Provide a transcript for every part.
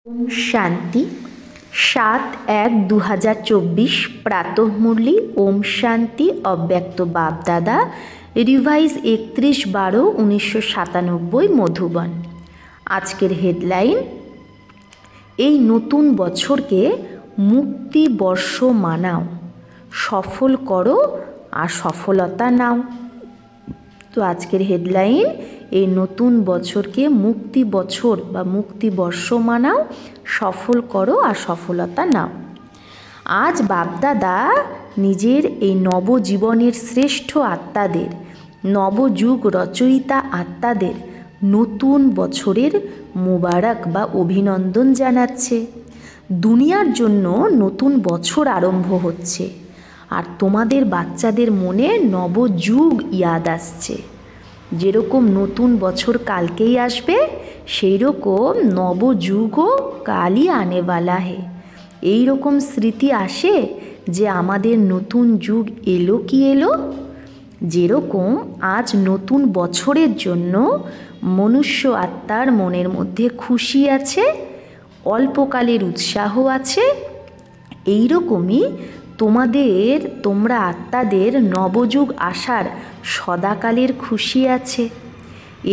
ओम शांति 7/1/2024 प्रातः मुरली ओम शांति अव्यक्त बाप दादा रिवाइज 31/12/1997 मधुबन। आजकेर हेडलाइन এই নতুন বছরকে মুক্তি বর্ষ মানাও, সফল করো আর সফলতা নাও। তো আজকের হেডলাইন এই নতুন বছরকে মুক্তি বছর বা মুক্তি বর্ষ মানাও, সফল করো আর সফলতা নাও। আজ বাপদাদা নিজের এই নবজীবনের শ্রেষ্ঠ আত্মাদের, নবযুগ রচয়িতা আত্মাদের নতুন বছরের মোবারক বা অভিনন্দন জানাচ্ছে। দুনিয়ার জন্য নতুন বছর আরম্ভ হচ্ছে আর তোমাদের বাচ্চাদের মনে নবযুগ ইয়াদ আসছে। যেরকম নতুন বছর কালকেই আসবে, সেই রকম নবযুগও কালই আনেওয়ালা হে। এই রকম স্মৃতি আসে যে আমাদের নতুন যুগ এলো কি এলো। যেরকম আজ নতুন বছরের জন্য মনুষ্য আত্মার মনের মধ্যে খুশি আছে, অল্পকালের উৎসাহ আছে, এই রকমই তোমরা আত্মাদের নবযুগ আসার সদাকালের খুশি আছে।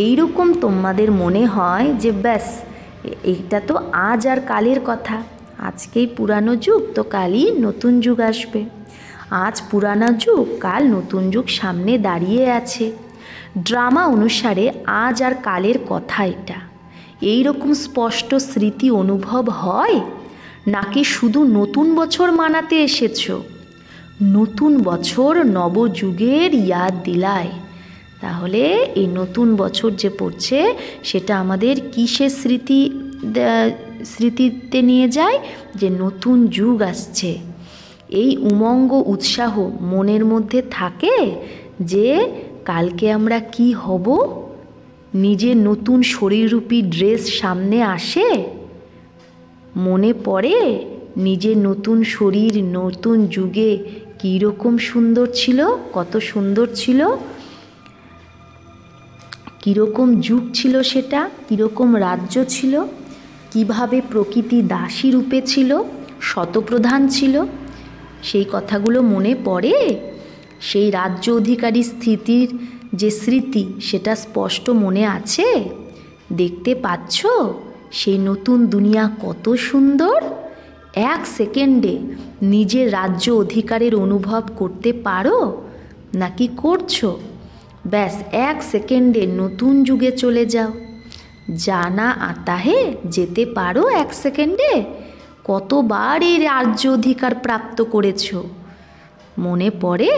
এই রকম তোমাদের মনে হয় যে ব্যাস এইটা তো আজ আর কালের কথা, আজকেই পুরানো যুগ, তো কালই নতুন যুগ আসবে। আজ পুরানো যুগ, কাল নতুন যুগ সামনে দাঁড়িয়ে আছে। ড্রামা অনুসারে আজ আর কালের কথা এটা। এই রকম স্পষ্ট স্মৃতি অনুভব হয় নাকি শুধু নতুন বছর মানাতে এসেছো? নতুন বছর নবযুগের ইয়াদ দিলায়। তাহলে এই নতুন বছর যে পড়ছে সেটা আমাদের কিসের স্মৃতিতে নিয়ে যায়? যে নতুন যুগ আসছে। এই উমঙ্গ উৎসাহ মনের মধ্যে থাকে যে কালকে আমরা কি হব। নিজের নতুন শরীররূপী ড্রেস সামনে আসে, মনে পড়ে নিজের নতুন শরীর নতুন যুগে কী রকম সুন্দর ছিল, কত সুন্দর ছিল, কীরকম যুগ ছিল সেটা, কীরকম রাজ্য ছিল, কিভাবে প্রকৃতি দাসী রূপে ছিল, শতপ্রধান ছিল। সেই কথাগুলো মনে পড়ে। সেই রাজ্য অধিকারী স্থিতির যে স্মৃতি সেটা স্পষ্ট মনে আছে। দেখতে পাচ্ছ সেই নতুন দুনিয়া কত সুন্দর। এক সেকেন্ডে নিজের রাজ্য অধিকারের অনুভব করতে পারো নাকি করছো? ব্যাস এক সেকেন্ডে নতুন যুগে চলে যাও। জানা আতা হে, যেতে পারো এক সেকেন্ডে? কতবার এই রাজ্য অধিকার প্রাপ্ত করেছো মনে পড়ে?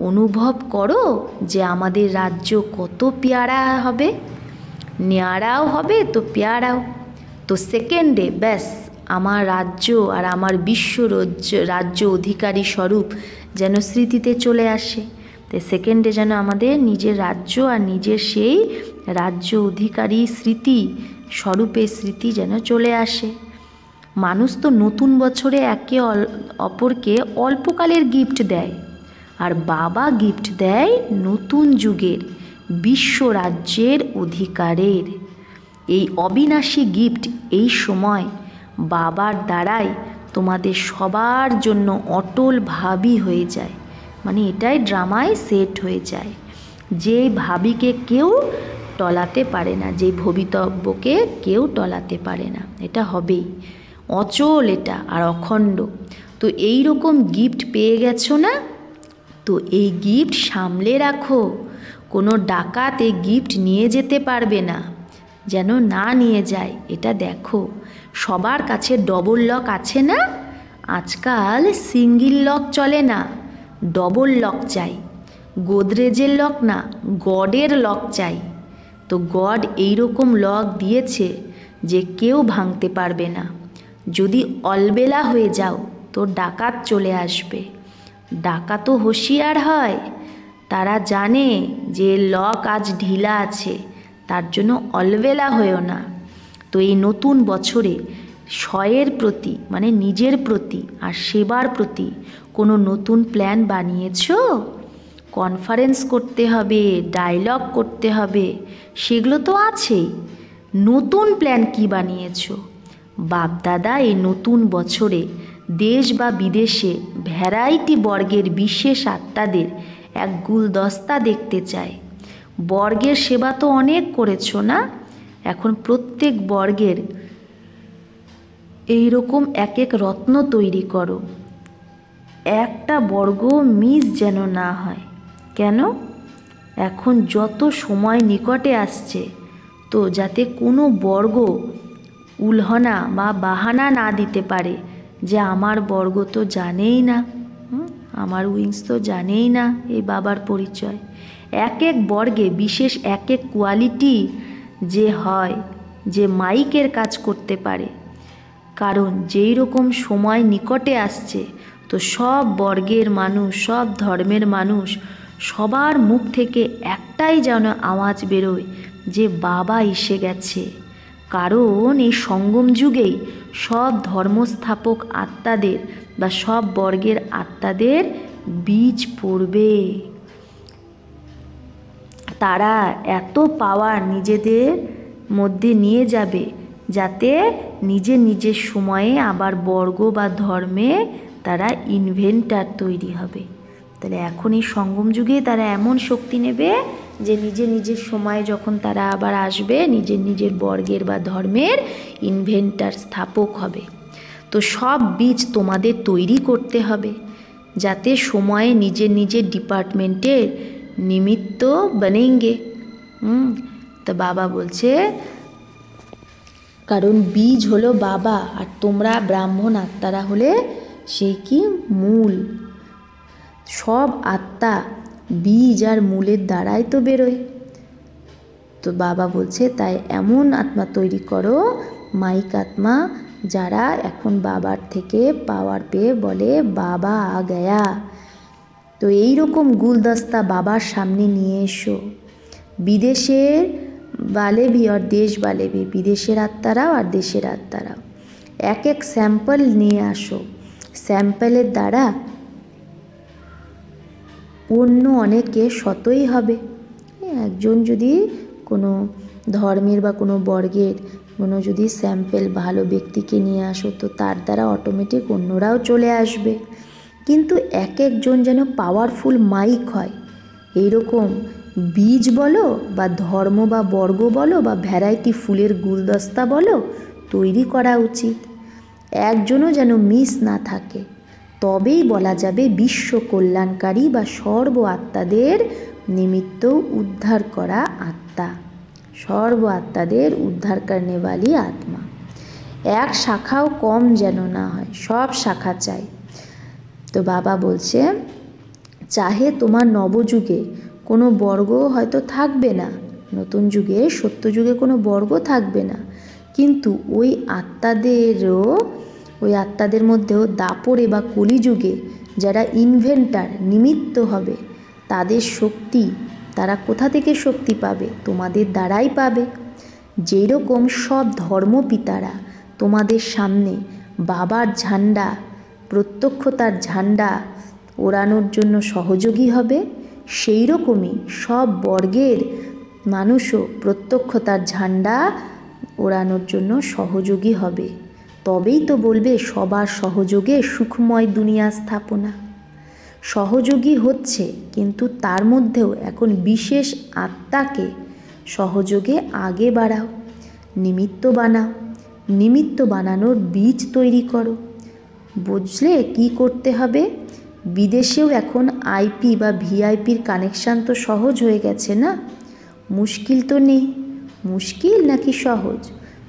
অনুভব করো যে আমাদের রাজ্য কত পেয়ারা হবে, ন্যাড়াও হবে তো পেয়ারাও। তো সেকেন্ডে ব্যাস আমার রাজ্য আর আমার বিশ্ব রাজ্য অধিকারী স্বরূপ যেন স্মৃতিতে চলে আসে। তো সেকেন্ডে যেন আমাদের নিজের রাজ্য আর নিজের সেই রাজ্য অধিকারী স্মৃতি স্বরূপের স্মৃতি যেন চলে আসে। মানুষ তো নতুন বছরে একে অপরকে অল্পকালের গিফট দেয়, আর বাবা গিফট দেয় নতুন যুগের বিশ্ব রাজ্যের অধিকারের। এই অবিনাশী গিফট এই সময় বাবার দ্বারাই তোমাদের সবার জন্য অটল ভাবী হয়ে যায়। মানে এটাই ড্রামায় সেট হয়ে যায়। যে ভাবিকে কেউ টলাতে পারে না, যে ভবিতব্যকে কেউ টলাতে পারে না, এটা হবেই অচল, এটা আর অখণ্ড। তো এই রকম গিফট পেয়ে গেছো না? তো এই গিফট সামলে রাখো। কোনো ডাকাত এই গিফট নিয়ে যেতে পারবে না, যেন না নিয়ে যায়। এটা দেখো সবার কাছে ডবল লক আছে না? আজকাল সিঙ্গেল লক চলে না, ডবল লক চাই। গোদরেজের লক না, গডের লক চাই। তো গড এইরকম লক দিয়েছে যে কেউ ভাঙতে পারবে না। যদি অলবেলা হয়ে যাও তো ডাকাত চলে আসবে। ডাকাতও হুঁশিয়ার হয়, তারা জানে যে লক আজ ঢিলা আছে, তার জন্য অলবেলা হয়েও না। তো এই নতুন বছরে স্বয়ের প্রতি মানে নিজের প্রতি আর সেবার প্রতি কোনো নতুন প্ল্যান বানিয়েছো? কনফারেন্স করতে হবে, ডায়লগ করতে হবে, সেগুলো তো আছেই। নতুন প্ল্যান কি বানিয়েছো? বাপদাদা এই নতুন বছরে দেশ বা বিদেশে ভ্যারাইটি বর্গের বিশেষ আত্মাদের এক গুলদস্তা দেখতে চায়। বর্গের সেবা তো অনেক করেছো না, এখন প্রত্যেক বর্গের এইরকম এক এক রত্ন তৈরি করো। একটা বর্গ মিস যেন না হয়। কেন? এখন যত সময় নিকটে আসছে, তো যাতে কোনো বর্গ উলহনা বা বাহানা না দিতে পারে যে আমার বর্গ তো জানেই না, আমার উইংস তো জানেই না এই বাবার পরিচয়। এক এক বর্গে বিশেষ এক এক কোয়ালিটি যে হয়, যে মাইকের কাজ করতে পারে। কারণ যেই রকম সময় নিকটে আসছে, তো সব বর্গের মানুষ, সব ধর্মের মানুষ, সবার মুখ থেকে একটাই যেন আওয়াজ বেরোয় যে বাবা এসে গেছে। কারণ এই সঙ্গম যুগেই সব ধর্মস্থাপক আত্মাদের বা সব বর্গের আত্মাদের বীজ পড়বে। তারা এত পাওয়ার নিজেদের মধ্যে নিয়ে যাবে যাতে নিজের নিজের সময়ে আবার বর্গ বা ধর্মে তারা ইনভেন্টার তৈরি হবে। তাহলে এখন এই সঙ্গম যুগে তারা এমন শক্তি নেবে যে নিজের নিজের সময়ে যখন তারা আবার আসবে, নিজের নিজের বর্গের বা ধর্মের ইনভেন্টার স্থাপক হবে। তো সব বীজ তোমাদের তৈরি করতে হবে যাতে সময়ে নিজের নিজের ডিপার্টমেন্টের নিমিত্ত বনেঙ্গে। তো বাবা বলছে, কারণ বীজ হলো বাবা আর তোমরা ব্রাহ্মণ আত্মারা হলে সেই কি মূল। সব আত্মা বীজ আর মূলের দ্বারাই তো বেরোয়। তো বাবা বলছে তাই এমন আত্মা তৈরি করো, মাইক আত্মা, যারা এখন বাবার থেকে পাওয়ার পেয়ে বলে বাবা আ গয়া। তো এইরকম গুলদস্তা বাবার সামনে নিয়ে এসো। বিদেশের वाले भी और देश वाले भी, বিদেশের আত্মারাও আর দেশের আত্মারাও এক এক স্যাম্পল নিয়ে আসো। স্যাম্পলের দ্বারা অন্য অনেকে শতই হবে। একজন যদি কোনো ধর্মের বা কোনো বর্গের কোনো যদি স্যাম্পল ভালো ব্যক্তিকে নিয়ে আসো, তো তার দ্বারা অটোমেটিক অন্যরাও চলে আসবে। কিন্তু এক একজন যেন পাওয়ারফুল মাইক হয়, এইরকম বীজ বলো বা ধর্ম বা বর্গ বলো বা ভ্যারাইটি ফুলের গুলদস্তা বলো তৈরি করা উচিত। একজনও যেন মিস না থাকে, তবেই বলা যাবে বিশ্ব কল্যাণকারী বা সর্ব আত্মাদের নিমিত্ত উদ্ধার করা আত্মা, সর্ব আত্মাদের উদ্ধার করনেওয়ালি আত্মা। এক শাখাও কম যেন না হয়, সব শাখা চাই। তো বাবা বলছে, চাহে তোমার নবযুগে কোনো বর্গ হয়তো থাকবে না, নতুন যুগে সত্যযুগে কোনো বর্গ থাকবে না, কিন্তু ওই আত্মাদের মধ্যেও দাপরে বা কলিযুগে যারা ইনভেন্টার নিমিত্ত হবে, তাদের শক্তি তারা কোথা থেকে শক্তি পাবে? তোমাদের দ্বারাই পাবে। যেই রকম সব ধর্মপিতারা তোমাদের সামনে বাবার ঝান্ডা, প্রত্যক্ষতার ঝান্ডা ওড়ানোর জন্য সহযোগী হবে, সেই রকমই সব বর্গের মানুষও প্রত্যক্ষতার ঝান্ডা ওড়ানোর জন্য সহযোগী হবে। তবেই তো বলবে সবার সহযোগে সুখময় দুনিয়া স্থাপনা। সহযোগী হচ্ছে, কিন্তু তার মধ্যেও এখন বিশেষ আত্মাকে সহযোগে আগে বাড়াও, নিমিত্ত বানাও। নিমিত্ত বানানোর বীজ তৈরি করো। বুঝলে কি করতে হবে? বিদেশেও এখন আইপি বা ভিআইপির কানেকশান তো সহজ হয়ে গেছে না, মুশকিল তো নেই। মুশকিল নাকি সহজ?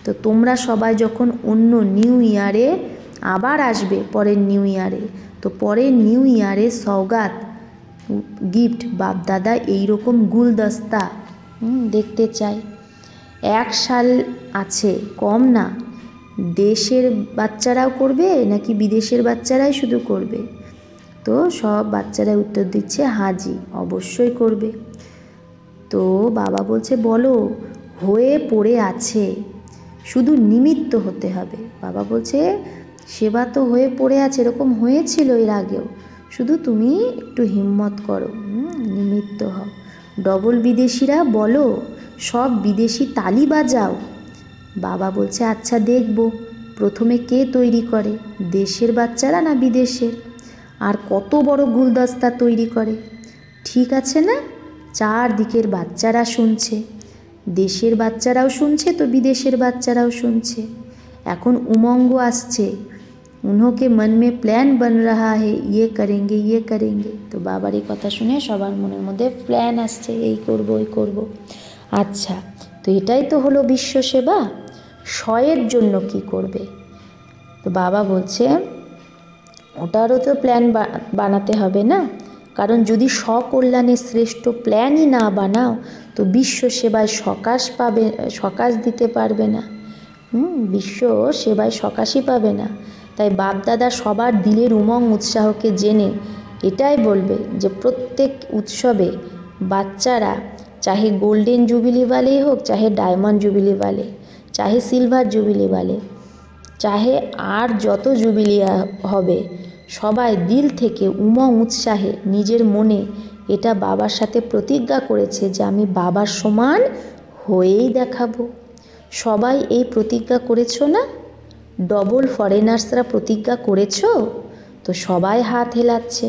তো তোমরা সবাই যখন অন্য নিউ ইয়ারে আবার আসবে, পরের নিউ ইয়ারে, তো পরের নিউ ইয়ারে সওগাত গিফট বাপদাদা এইরকম গুলদস্তা দেখতে চাই। 1 সাল আছে, কম না। দেশের বাচ্চারাও করবে নাকি বিদেশের বাচ্চারাই শুধু করবে? তো সব বাচ্চারাই উত্তর দিচ্ছে হাজি, অবশ্যই করবে। তো বাবা বলছে বলো, হয়ে পড়ে আছে, শুধু নিমিত্ত হতে হবে। বাবা বলছে সেবা তো হয়ে পড়ে আছে, এরকম হয়েছিল এর আগেও, শুধু তুমি একটু হিম্মত করো, নিমিত্ত হও। ডবল বিদেশিরা বলো, সব বিদেশি তালি বাজাও। বাবা বলছে আচ্ছা দেখব। প্রথমে কে তৈরি করে, দেশের বাচ্চারা না বিদেশের? আর কত বড় গুলদস্তা তৈরি করে, ঠিক আছে না? চারদিকের বাচ্চারা শুনছে, দেশের বাচ্চারাও শুনছে তো বিদেশের বাচ্চারাও শুনছে। এখন উমঙ্গ আসছে, উনকে মন মে প্ল্যান বন রাহা হে, ইয়ে করেঙ্গে ইয়ে করেঙ্গে। তো বাবার এই কথা শুনে সবার মনের মধ্যে প্ল্যান আসছে, এই করব ওই করব। আচ্ছা, তো এটাই তো হলো বিশ্ব সেবা। শয়ের জন্য কি করবে? তো বাবা বলছে ওটারও তো প্ল্যান বানাতে হবে না, কারণ যদি স্বকল্যাণের শ্রেষ্ঠ প্ল্যানই না বানাও তো বিশ্ব সেবায় সকাশ দিতে পারবে না। বিশ্ব সেবায় সকাশই পাবে না। তাই বাপদাদা সবার দিলের উমঙ্গ উৎসাহকে জেনে এটাই বলবে যে প্রত্যেক উৎসবে বাচ্চারা, চাহে গোল্ডেন জুবিলি वाले হোক, চাহে ডায়মন্ড জুবিলি वाले, চাহে সিলভার জুবিলি वाले, চাহে আর যত জুবিলি হবে, সবাই দিল থেকে উমঙ্গ উৎসাহে নিজের মনে এটা বাবার সাথে প্রতিজ্ঞা করেছে যে আমি বাবার সমান হয়েই দেখাবো। সবাই এই প্রতিজ্ঞা করেছো না? ডবল ফরেনার্সরা প্রতিজ্ঞা করেছো? তো সবাই হাত হেলাচ্ছে।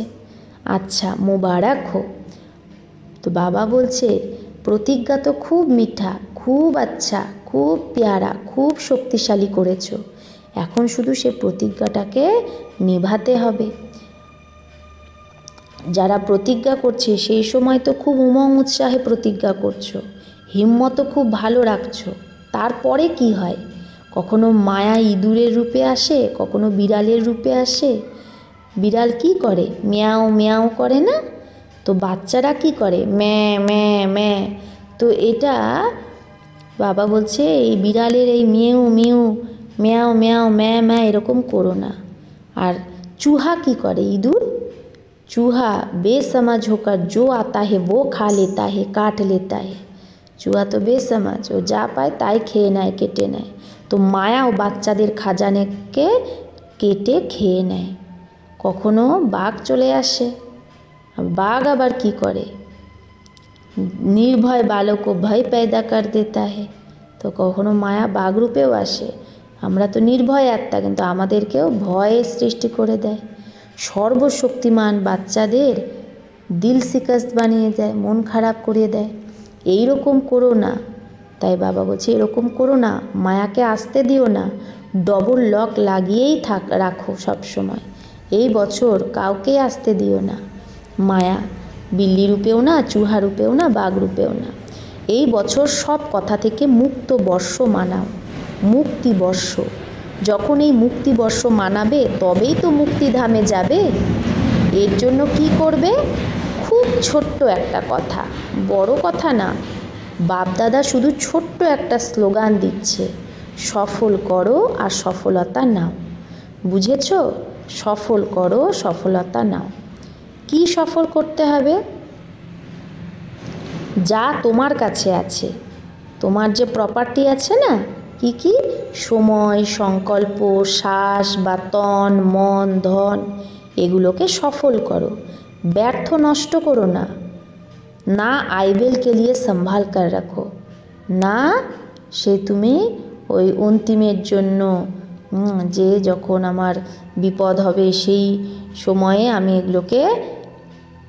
আচ্ছা, মোবারক হো। তো বাবা বলছে প্রতিজ্ঞা তো খুব মিঠা, খুব আচ্ছা, খুব প্যারা, খুব শক্তিশালী করেছো। এখন শুধু সে প্রতিজ্ঞাটাকে নিভাতে হবে। যারা প্রতিজ্ঞা করছে সেই সময় তো খুব উমঙ্গ উৎসাহে প্রতিজ্ঞা করছো, হিম্মতও খুব ভালো রাখছো। তারপরে কি হয়? কখনো মায়া ইঁদুরের রূপে আসে, কখনো বিড়ালের রূপে আসে। বিড়াল কি করে? ম্যাও ম্যাও করে না? তো বাচ্চারা কি করে? ম্যাঁ ম্যাঁ ম্যাঁ। তো এটা বাবা বলছে এই বিড়ালের এই মিউ মিউ, ম্যাও ম্যাও, ম্যাঁ ম্যাঁ এরকম করো না। আর চুহা কি করে? ইঁদুর, चूहा बेसमझ होकर जो आता है वो खा लेता है, काट लेता है। चूहा तो बेसमझ, ও যা পায় তাই খেয়ে নেয়, কেটে নেয়। তো মায়াও বাচ্চাদের খাজানাকে কেটে খেয়ে নেয়। কখনো বাঘ চলে আসে, বাঘ আবার কি করে? নির্ভয় বালকও ভয় पैदा कर देता है। তো কখনো মায়া বাঘ রূপেও আসে। আমরা তো নির্ভয় আত্মা, কিন্তু আমাদেরকেও ভয়ের সৃষ্টি করে দেয়। সর্বশক্তিমান বাচ্চাদের দিল শিকস্ত বানিয়ে দেয়, মন খারাপ করে দেয়। এই রকম করো না। তাই বাবা বলছে এরকম করো না, মায়াকে আসতে দিও না, ডবল লক লাগিয়েই রাখো সব সময়। এই বছর কাউকে আসতে দিও না, মায়া বিল্লি রূপেও না, চুহা রূপেও না, বাঘ রূপেও না। এই বছর সব কথা থেকে মুক্ত বর্ষ মানাও, মুক্তি বর্ষ। যখন এই মুক্তি বর্ষ মানাবে তবেই তো মুক্তিধামে যাবে। এর জন্য কি করবে? খুব ছোট্ট একটা কথা, বড় কথা না। বাপদাদা শুধু ছোট্ট একটা স্লোগান দিচ্ছে, সফল করো আর সফলতা নাও। বুঝেছ? সফল করো, সফলতা নাও। কি সফল করতে হবে? যা তোমার কাছে আছে, তোমার যে প্রপার্টি আছে না, কি কি? সময়, সংকল্প, শ্বাস বা তন, মন, ধন, এগুলোকে সফল করো। ব্যর্থ নষ্ট করো না। না আইবেল কে লিয়ে সম্ভাল কর রাখো, না সে তুমি ওই অন্তিমের জন্য, যে যখন আমার বিপদ হবে সেই সময়ে আমি এগুলোকে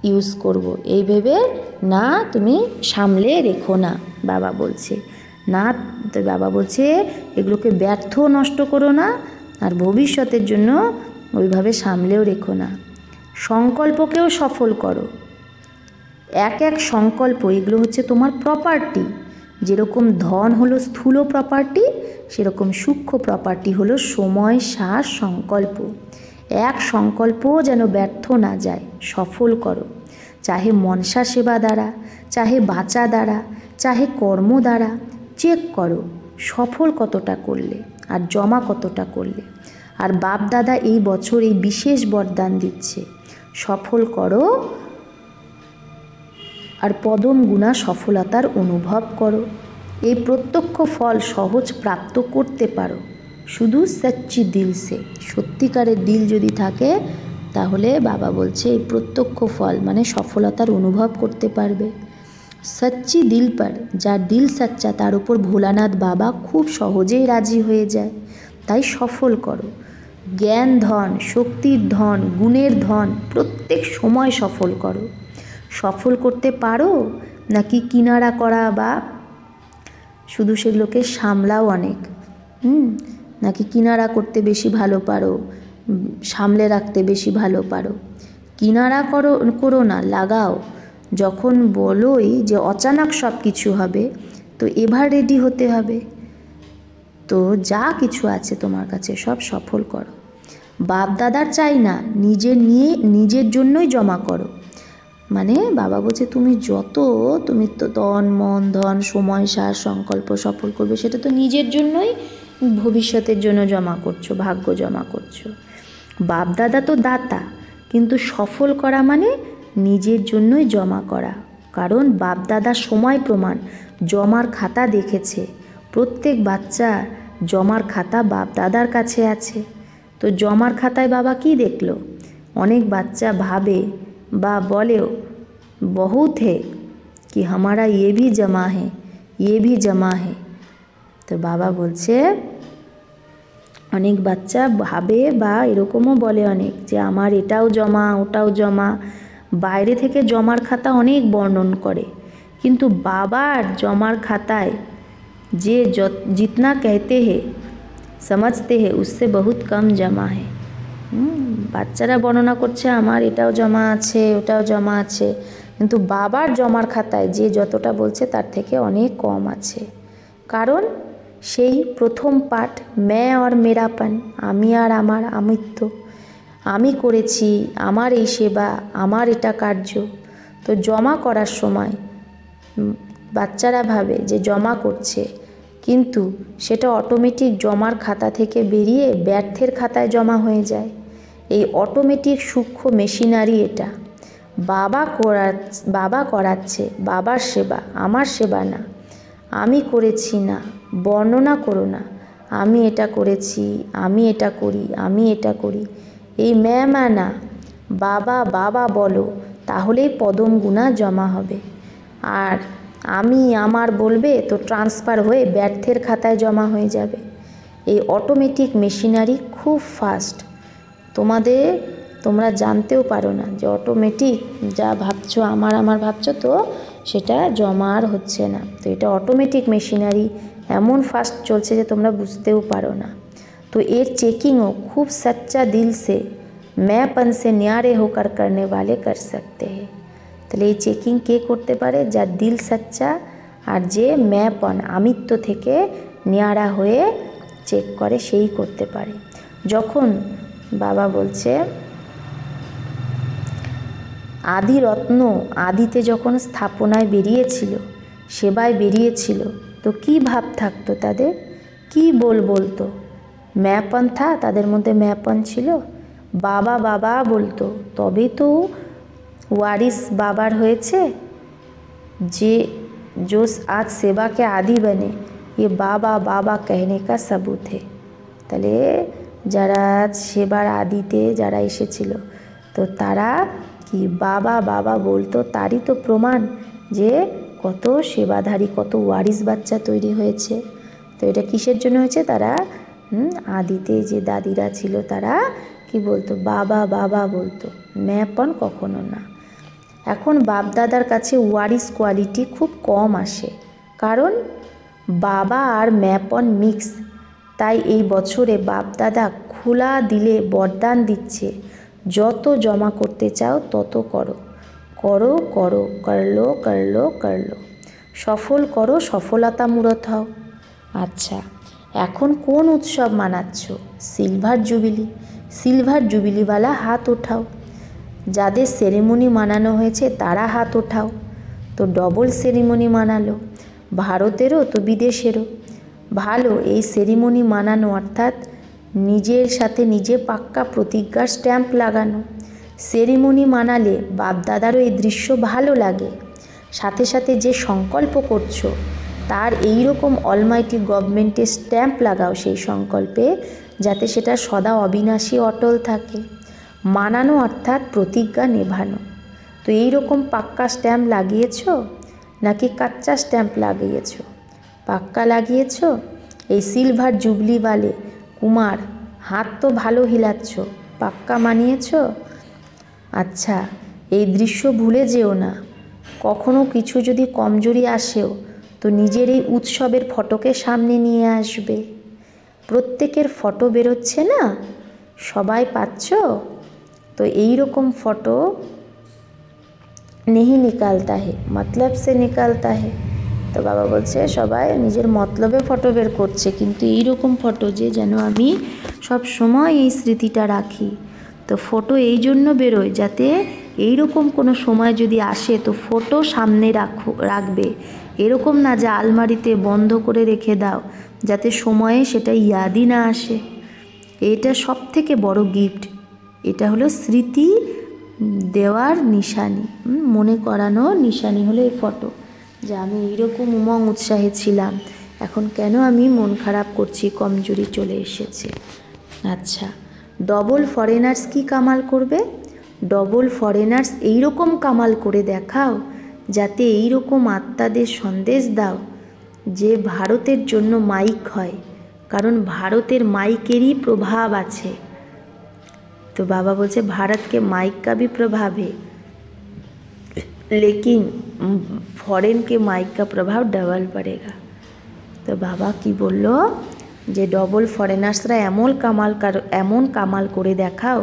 ইউজ করব, এই ভেবে না তুমি সামলে রেখো না। বাবা বলছে না, তো বাবা বলছে এগুলোকে ব্যর্থ নষ্ট করো না, আর ভবিষ্যতের জন্য ওইভাবে সামলেও রেখো না। সংকল্পকেও সফল করো। এক এক সংকল্প, এগুলো হচ্ছে তোমার প্রপার্টি। যেরকম ধন হলো স্থূল প্রপার্টি, সেরকম সূক্ষ্ম প্রপার্টি হলো সময়, শ্বাস, সংকল্প। এক সংকল্পও যেন ব্যর্থ না যায়, সফল করো। চাহে মনসা সেবা দ্বারা, চাহে বাঁচা দ্বারা, চাহে কর্ম দ্বারা, চেক করো সফল কতটা করলে আর জমা কতটা করলে। আর বাপ দাদা এই বছর এই বিশেষ বরদান দিচ্ছে, সফল করো আর পদম গুণা সফলতার অনুভব করো। এই প্রত্যক্ষ ফল সহজ প্রাপ্ত করতে পারো শুধু সচ্চি দিল সে। সত্যিকারের দিল যদি থাকে তাহলে বাবা বলছে এই প্রত্যক্ষ ফল মানে সফলতার অনুভব করতে পারবে। সচ্চি দিল পর, যার দিল সচ্চা তার উপর ভোলানাথ বাবা খুব সহজেই রাজি হয়ে যায়। তাই সফল করো। জ্ঞান ধন, শক্তির ধন, গুণের ধন প্রত্যেক সময় সফল করো। সফল করতে পারো নাকি কিনারা করা বা শুধু সেগুলোকে সামলাও অনেক, নাকি কিনারা করতে বেশি ভালো পারো, সামলে রাখতে বেশি ভালো পারো? কিনারা করো না, লাগাও। যখন বলোই যে অচানক সব কিছু হবে, তো এবার রেডি হতে হবে। তো যা কিছু আছে তোমার কাছে সব সফল করো। বাপ দাদার চাই না, নিজের জন্যই জমা করো। মানে বাবা বলছে তুমি তো তন মন ধন সময় সার সংকল্প সফল করবে, সেটা তো নিজের জন্যই, ভবিষ্যতের জন্য জমা করছো, ভাগ্য জমা করছো। বাপ দাদা তো দাতা, কিন্তু সফল করা মানে নিজের জন্যই জমা করা। কারণ বাপ দাদা সময় প্রমাণ জমার খাতা দেখেছে। প্রত্যেক বাচ্চা জমার খাতা বাপ দাদার কাছে আছে। তো জমার খাতায় বাবা কি দেখলো? অনেক বাচ্চা ভাবে বা বলেও বহুত হে कि हमारा ये भी जमा है, ये भी जमा है। তো বাবা বলছে অনেক বাচ্চা ভাবে বা এরকমও বলে অনেক যে আমার এটাও জমা, ওটাও জমা। বাইরে থেকে জমার খাতা অনেক বর্ণন করে, কিন্তু বাবার জমার খাতায় যে जितना कहते हैं समझते हैं उससे बहुत कम जमा है। বাচ্চারা বর্ণনা করছে আমার এটাও জমা আছে, ওটাও জমা আছে, কিন্তু বাবার জমার খাতায় যে যতটা বলছে তার থেকে অনেক কম আছে। কারণ সেই প্রথম পাঠ मैं और मेरापन, আমি আর আমার আমিত্ব, আমি করেছি, আমার এই সেবা, আমার এটা কার্য। তো জমা করার সময় বাচ্চারা ভাবে যে জমা করছে, কিন্তু সেটা অটোমেটিক জমার খাতা থেকে বেরিয়ে ব্যর্থের খাতায় জমা হয়ে যায়। এই অটোমেটিক সূক্ষ্ম মেশিনারি এটা। বাবা করাচ্ছে, বাবার সেবা, আমার সেবা না। আমি করেছি না, বর্ণনা করো না। আমি এটা করেছি, আমি এটা করি, আমি এটা করি, এই ম্যামা না, বাবা বাবা বলো, তাহলেই পদম গুণা জমা হবে। আর আমি আমার বলবে তো ট্রান্সফার হয়ে ব্যর্থের খাতায় জমা হয়ে যাবে। এই অটোমেটিক মেশিনারি খুব ফাস্ট। তোমরা জানতেও পারো না যে অটোমেটিক যা ভাবছো আমার ভাবছো, তো সেটা জমা আর হচ্ছে না। তো এটা অটোমেটিক মেশিনারি এমন ফাস্ট চলছে যে তোমরা বুঝতেও পারো না। তো এর চেকিংও খুব সচ্চা দিল সে मैंपन से न्यारे होकर करने वाले कर सकते हैं। তাহলে এই চেকিং কে করতে পারে? যার দিল সচ্চা আর যে ম্যাপন আমিত্ব থেকে ন্যাড়া হয়ে চেক করে, সেই করতে পারে। যখন বাবা বলছে আদি রত্ন আদিতে যখন স্থাপনায় বেরিয়েছিল, সেবায় বেরিয়েছিল, তো কি ভাব থাকতো তাদের, কি বলতো? ম্যাপন থা, তাদের মধ্যে ম্যাপন ছিল। বাবা বাবা বলতো, তবেই তো ওয়ারিস বাবার হয়েছে। যে जो आज सेवा के आदि बने, ये बाबा बाबा कहने का सबूत है। তাহলে যারা সেবার আদিতে যারা এসেছিল, তো তারা কি বাবা বাবা বলতো, তারই তো প্রমাণ যে কত সেবাধারী, কত ওয়ারিস বাচ্চা তৈরি হয়েছে। তো এটা কিসের জন্য হয়েছে? তারা আদিতে যে দাদিরা ছিল তারা কি বলতো? বাবা বাবা বলতো, ম্যাপন কখনো না। এখন বাপদাদার কাছে ওয়ারিস কোয়ালিটি খুব কম আসে, কারণ বাবা আর ম্যাপন মিক্স। তাই এই বছরে বাপদাদা খোলা দিলে বরদান দিচ্ছে, যত জমা করতে চাও তত করো, করো করো, করলো করলো করলো, সফল করো, সফলতা মূরত হও। আচ্ছা, এখন কোন উৎসব মানাচ্ছ? Silver jubilee. সিলভার জুবিলিওয়ালা হাত ওঠাও। যাদের সেরেমনি মানানো হয়েছে তারা হাত ওঠাও। তো ডবল সেরেমনি মানালো, ভারতেরও তো বিদেশেরও। ভালো, এই সেরেমনি মানানো অর্থাৎ নিজের সাথে নিজে পাক্কা প্রতিজ্ঞার স্ট্যাম্প লাগানো। সেরেমনি মানালে বাপদাদারও এই দৃশ্য ভালো লাগে। সাথে সাথে যে সংকল্প করছো তার এই রকম অলমাইটি গভর্নমেন্টের স্ট্যাম্প লাগাও সেই সংকল্পে, যাতে সেটা সদা অবিনাশী অটল থাকে। মানানো অর্থাৎ প্রতিজ্ঞা নেভানো। তো এই রকম পাক্কা স্ট্যাম্প লাগিয়েছো নাকি কাচ্চা স্ট্যাম্প লাগিয়েছো? পাক্কা লাগিয়েছো। এই সিলভার জুবলিওয়ালে কুমার, হাত তো ভালো হিলাচ্ছ, পাক্কা মানিয়েছ? আচ্ছা, এই দৃশ্য ভুলে যেও না। কখনো কিছু যদি কমজোরি আসেও তো নিজের এই উৎসবের ফটোকে সামনে নিয়ে আসবে। প্রত্যেকের ফটো বেরোচ্ছে না, সবাই পাচ্ছ তো এই রকম ফটো नहीं निकालता है, मतलब से निकालता है। তো বাবা বলছে সবাই নিজের মতলবে ফটো বের করছে, কিন্তু এইরকম ফটো যে যেন আমি সব সময় এই স্মৃতিটা রাখি। তো ফটো এই জন্য বেরোয় যাতে এইরকম কোনো সময় যদি আসে তো ফটো সামনে রাখবে, এরকম না যে আলমারিতে বন্ধ করে রেখে দাও যাতে সময়ে সেটা ইয়াদই না আসে। এটা সব থেকে বড় গিফট। এটা হলো স্মৃতি দেওয়ার নিশানি, মনে করানো নিশানি হলো এই ফটো, যে আমি এইরকম উমং উৎসাহে ছিলাম, এখন কেন আমি মন খারাপ করছি, কমজোরি চলে এসেছে। আচ্ছা, ডবল ফরেনার্স কি কামাল করবে? ডবল ফরেনার্স এইরকম কামাল করে দেখাও যাতে এইরকম আত্মাদের সন্দেশ দাও যে ভারতের জন্য মাইক হয়, কারণ ভারতের মাইকেরই প্রভাব আছে। तो बाबा बोलते भारत के माइक का भी प्रभाव है, लेकिन फॉरेन के माइक का प्रभाव डबल पड़ेगा। तो बाबा की बोलो যে ডবল ফরেনার্সরা এমন কামাল করে দেখাও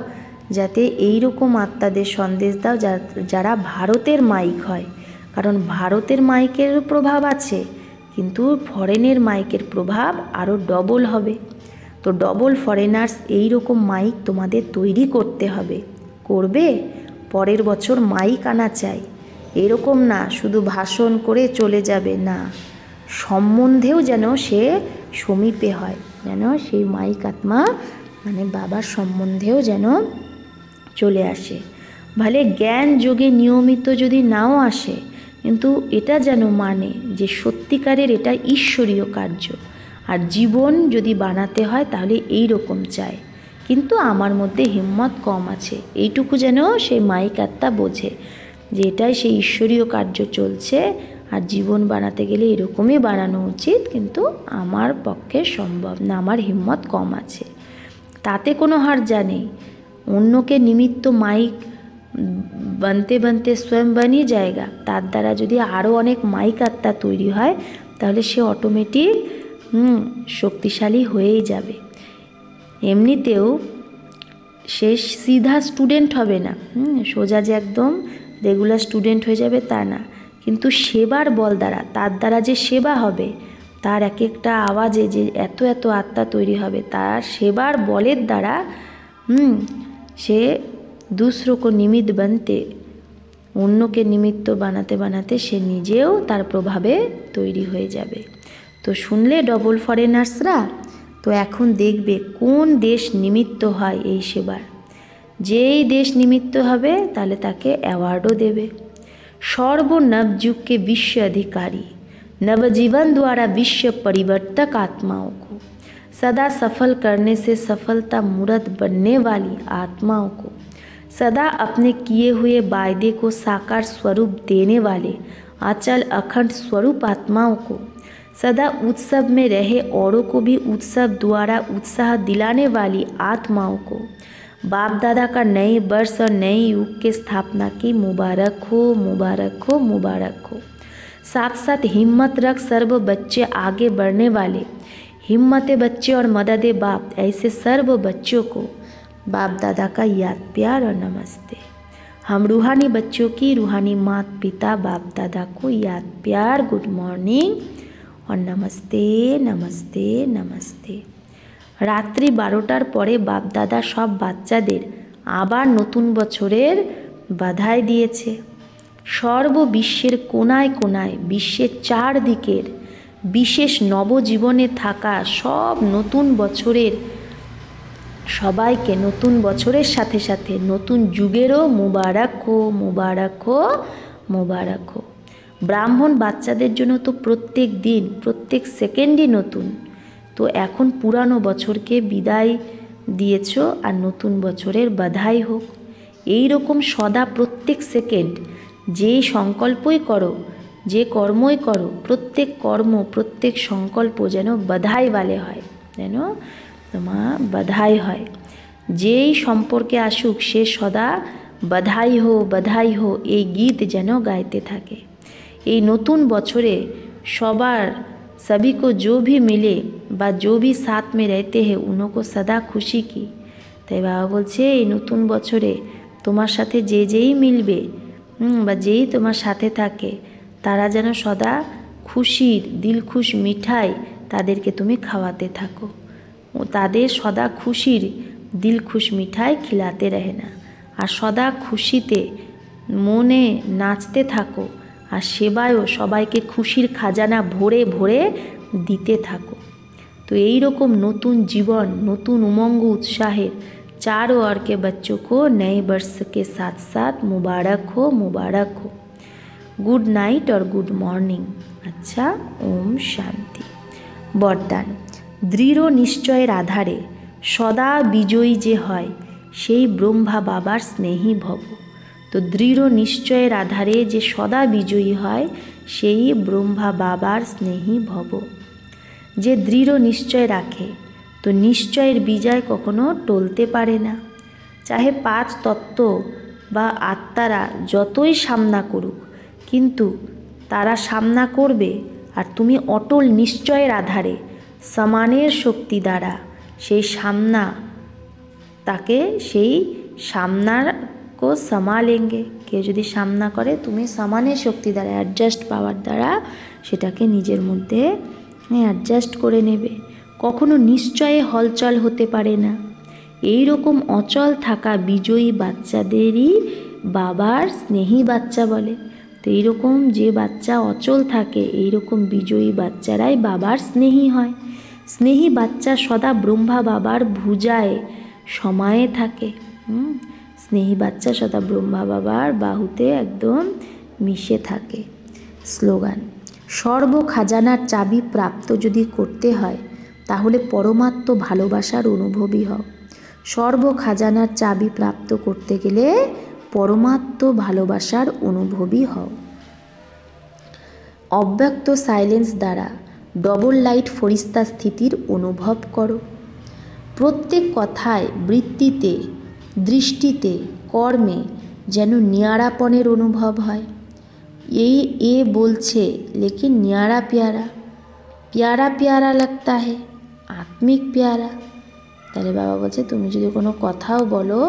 যাতে এইরকম আত্মাদের সন্দেশ দাও যারা ভারতের মাইক হয়, কারণ ভারতের মাইকেরও প্রভাব আছে কিন্তু ফরেনের মাইকের প্রভাব আরও ডবল হবে। তো ডবল ফরেনার্স এই রকম মাইক তোমাদের তৈরি করতে হবে। করবে? পরের বছর মাইক আনা চাই, এরকম না শুধু ভাষণ করে চলে যাবে না, সম্বন্ধেও যেন সে সমীপে হয়, যেন সেই মাইক আত্মা মানে বাবার সম্বন্ধেও যেন চলে আসে। ভালে জ্ঞান যোগে নিয়মিত যদি নাও আসে, কিন্তু এটা যেন মানে যে সত্যিকারের এটা ঈশ্বরীয় কার্য। আর জীবন যদি বানাতে হয় তাহলে এই রকম চাই, কিন্তু আমার মধ্যে হিম্মত কম আছে, এইটুকু যেন সেই মাইক আত্মা বোঝে যে এটাই সেই ঈশ্বরীয় কার্য চলছে, আর জীবন বানাতে গেলে এরকমই বানানো উচিত, কিন্তু আমার পক্ষে সম্ভব না, আমার হিম্মত কম আছে। তাতে কোনো হার নেই, অন্যকে নিমিত্ত মাইক বানতে বানতে স্বয়ং বানিয়ে জায়গা, তার দ্বারা যদি আরও অনেক মাইক আত্মা তৈরি হয় তাহলে সে অটোমেটিক শক্তিশালী হয়েই যাবে। এমনিতেও সে সিধা স্টুডেন্ট হবে না, সোজা যে একদম রেগুলার স্টুডেন্ট হয়ে যাবে তা না, কিন্তু সেবার বল দ্বারা, তার দ্বারা যে সেবা হবে, তার এক একটা আওয়াজে যে এত এত আত্মা তৈরি হবে, তার সেবার বলের দ্বারা সে दूसरों को निमित्त बनते, অন্যকে নিমিত্ত বানাতে বানাতে সে নিজেও তার প্রভাবে তৈরি হয়ে যাবে। তো শুনলে ডবল ফরেনার্সরা, তো এখন দেখবে কোন দেশ নিমিত্ত হয় এই সেবার, যেই দেশ নিমিত্ত হবে তাহলে তাকে অ্যাওয়ার্ডও দেবে। सर्वनवयुग के विश्व अधिकारी, नवजीवन द्वारा विश्व परिवर्तक आत्माओं को सदा सफल करने से सफलता मूर्त बनने वाली आत्माओं को, सदा अपने किए हुए वायदे को साकार स्वरूप देने वाले अचल अखंड स्वरूप आत्माओं को, सदा उत्सव में रहे औरों को भी उत्सव द्वारा उत्साह दिलाने वाली आत्माओं को, बाप दादा का नए वर्ष और नए युग के स्थापना की मुबारक हो, मुबारक हो, मुबारक हो। साथ साथ हिम्मत रख सर्व बच्चे आगे बढ़ने वाले हिम्मत बच्चे और मदद बाप, ऐसे सर्व बच्चों को बाप दादा का याद प्यार और नमस्ते। हम रूहानी बच्चों की रूहानी माता पिता बाप दादा को याद प्यार, गुड मॉर्निंग और नमस्ते नमस्ते नमस्ते। রাত্রি 12টার পরে বাপদাদা সব বাচ্চাদের আবার নতুন বছরের বাধাই দিয়েছে। সর্ববিশ্বের কোনায় কোনায়, বিশ্বের চারদিকের বিশেষ নবজীবনে থাকা সব নতুন বছরের সবাইকে নতুন বছরের সাথে সাথে নতুন যুগেরও মুবারক হো, মুবারক হো, মুবারক হো। ব্রাহ্মণ বাচ্চাদের জন্য তো প্রত্যেক দিন প্রত্যেক সেকেন্ডই নতুন, তো এখন পুরানো বছরকে বিদায় দিয়েছ আর নতুন বছরের বাধাই হোক। এই রকম সদা প্রত্যেক সেকেন্ড যে সংকল্পই করো, যে কর্মই করো, প্রত্যেক কর্ম প্রত্যেক সংকল্প যেন বাধাই वाले হয়, যেন তোমার বাধাই হয়। যেই সম্পর্কে আসুক সে সদা বাধাই হো এই গীত যেন গাইতে থাকে। এই নতুন বছরে সবার सभी को जो भी मिले বা जो भी साथ में रहते हैं उनको सदा खुशी की। তাই বাবা বলছে এই নতুন বছরে তোমার সাথে যে যেই মিলবে বা যেই তোমার সাথে থাকে তারা যেন সদা খুশির দিলখুশ মিঠাই তাদেরকে তুমি খাওয়াতে থাকো। ও তাদের সদা খুশির দিলখুশ মিঠাই খিলাতে रहना। আর সদা খুশিতে মনে নাচতে থাকো আর সেবায়ও সবাইকে খুশির খাজানা ভরে ভরে দিতে থাকো। তো এই রকম নতুন জীবন নতুন উমঙ্গ उत्साहेर चारों ओर के बच्चों को नए वर्ष के साथ साथ मुबारक हो। गुड नाइट और गुड मॉर्निंग। अच्छा, ओम शांति। बरदान दृढ़ निश्चयेर आधारे सदा विजयी जे हय सेई ब्रह्मा बाबार स्नेही भव। तो दृढ़ निश्चयेर आधारे जे सदा विजयी हय सेई ब्रह्मा बाबार स्नेही भव। जे दृढ़ निश्चय राखे तो निश्चयेर विजय कखनो टलते पारे ना। चाहे 5 तत्व बा आत्मारा जतोई सामना करुक किन्तु तारा सामना करबे और तुमी अटल निश्चयेर आधारे समानेर शक्ति द्वारा सेई सामना ताके सेई सामनार को समालेंगे। केउ यदि सामना करे तुमी समानेर शक्ति द्वारा एडजस्ट पावर द्वारा सेटाके निजेर मध्य एडजस्ट करे नेबे। कखनो निश्चये हलचल होते पारे ना। এই রকম অচল থাকা বিজয়ী বাচ্চাদেরই বাবার স্নেহী বাচ্চা বলে। তো এইরকম যে বাচ্চা অচল থাকে এইরকম বিজয়ী বাচ্চারাই বাবার স্নেহী হয়। স্নেহী বাচ্চা সদা ব্রহ্মা বাবার ভুজায় সময়ে থাকে। স্নেহী বাচ্চা সদা ব্রহ্মা বাবার বাহুতে একদম মিশে থাকে। স্লোগান সর্ব খাজানার চাবি প্রাপ্ত যদি করতে হয় তাহলে পরমাত্ম ভালোবাসার অনুভবী হও। সর্ব খাজানার চাবি প্রাপ্ত করতে গেলে পরমাত্ম ভালোবাসার অনুভবী হও। অব্যক্ত সাইলেন্স দ্বারা ডবল লাইট ফরিস্তা স্থিতির অনুভব করো। প্রত্যেক কথায় বৃত্তিতে দৃষ্টিতে কর্মে যেন নিয়ারাপনের অনুভব হয়। এই এ বলছে লেকিন নিয়ারা প্যারা প্যারা প্যারা লাগতা है आत्मिक प्यारा। তাহলে বাবা বলছে তুমি যদি কোনো কথাও বলো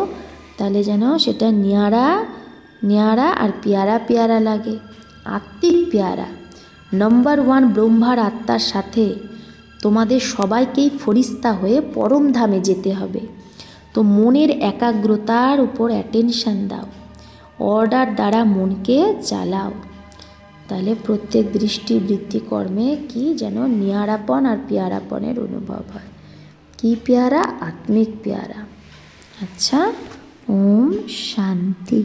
তাহলে যেন সেটা নিয়ারা আর প্যারা প্যারা লাগে, আত্মিক প্যারা। নম্বর 1 ব্রহ্মার আত্মার সাথে তোমাদের সবাইকেই ফরিস্তা হয়ে পরম ধামে যেতে হবে। তো মনের একাগ্রতার উপর অ্যাটেনশন দাও, অর্ডার দ্বারা মনকে চালাও। তাহলে প্রত্যেক দৃষ্টি বৃত্তি কর্মে কি যেন নিয়ারাপন আর প্যারাপনের অনুভব হয়। কি প্যারা? আত্মিক প্যারা। अच्छा, ओम शांति।